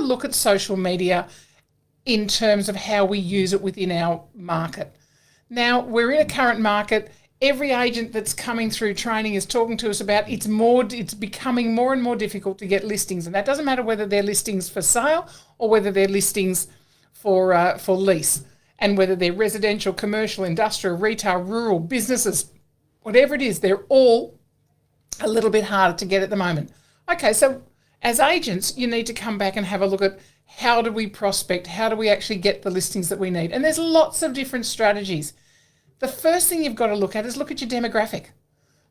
look at social media in terms of how we use it within our market. Now, we're in a current market. Every agent that's coming through training is talking to us about it's becoming more and more difficult to get listings. And that doesn't matter whether they're listings for sale or whether they're listings for lease, and whether they're residential, commercial, industrial, retail, rural, businesses, whatever it is, they're all a little bit harder to get at the moment. Okay, so as agents, you need to come back and have a look at how do we prospect, how do we actually get the listings that we need? And there's lots of different strategies. The first thing you've got to look at is look at your demographic.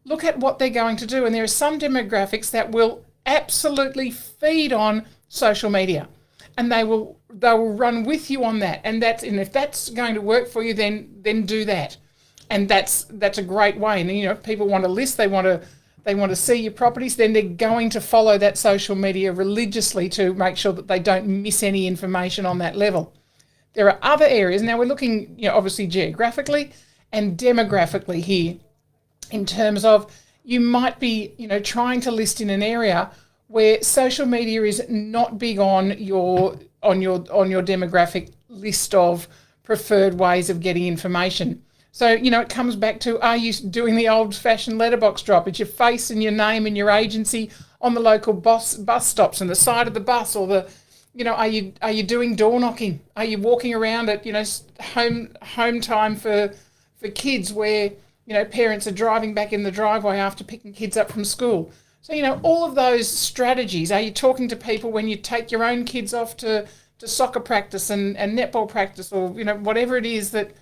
Look at what they're going to do. And there are some demographics that will absolutely feed on social media, and they will run with you on that. And if that's going to work for you, then do that. And that's a great way. And if people want to list, they want to see your properties, then they're going to follow that social media religiously to make sure that they don't miss any information on that level. There are other areas. Now we're looking, obviously geographically and demographically here, in terms of you might be, trying to list in an area where social media is not big on your demographic list of preferred ways of getting information. So, it comes back to, are you doing the old-fashioned letterbox drop? It's your face and your name and your agency on the local bus stops and the side of the bus, or are you doing door knocking? Are you walking around at, home time for kids where, parents are driving back in the driveway after picking kids up from school? So, all of those strategies. Are you talking to people when you take your own kids off to soccer practice and netball practice, or, whatever it is that,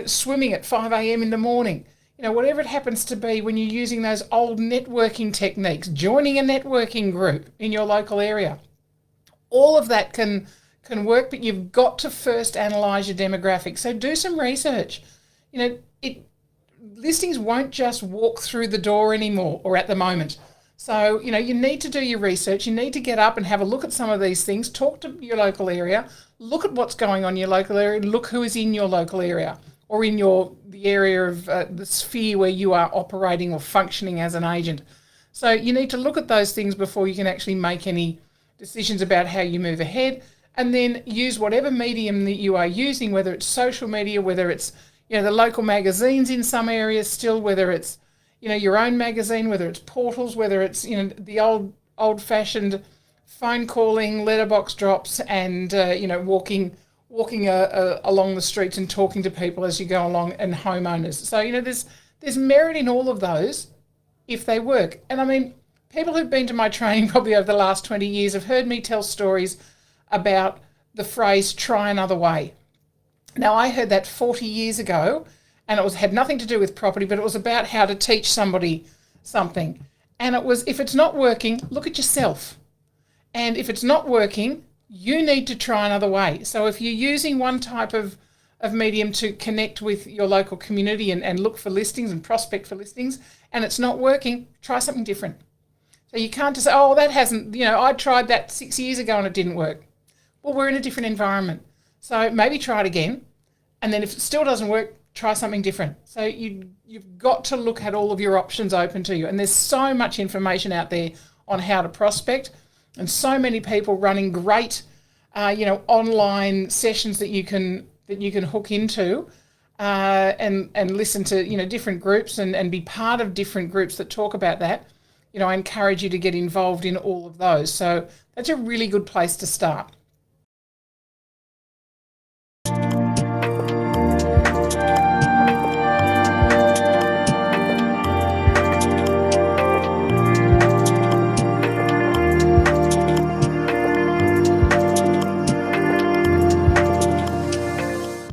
swimming at 5 a.m. in the morning, whatever it happens to be, when you're using those old networking techniques, joining a networking group in your local area. All of that can work, but you've got to first analyse your demographics. So do some research. Listings won't just walk through the door anymore, or at the moment. So, you need to do your research. You need to get up and have a look at some of these things, talk to your local area, look at what's going on in your local area, look who is in your local area, or in the area of the sphere where you are operating or functioning as an agent. So you need to look at those things before you can actually make any decisions about how you move ahead, and then use whatever medium that you are using, whether it's social media, whether it's the local magazines in some areas still, whether it's your own magazine, whether it's portals, whether it's the old-fashioned phone calling, letterbox drops, and walking along the streets and talking to people as you go along, and homeowners. So there's merit in all of those if they work. And people who've been to my training probably over the last 20 years have heard me tell stories about the phrase "try another way." Now, I heard that 40 years ago, and it had nothing to do with property, but it was about how to teach somebody something. And it was, if it's not working, look at yourself. And if it's not working, you need to try another way. So if you're using one type of medium to connect with your local community and look for listings and prospect for listings, and it's not working, try something different. So you can't just say, oh, that hasn't, I tried that 6 years ago and it didn't work. Well, we're in a different environment. So maybe try it again. And then if it still doesn't work, try something different. So you've got to look at all of your options open to you. And there's so much information out there on how to prospect, and so many people running great, online sessions that you can hook into and listen to, different groups and be part of different groups that talk about that. I encourage you to get involved in all of those. So that's a really good place to start.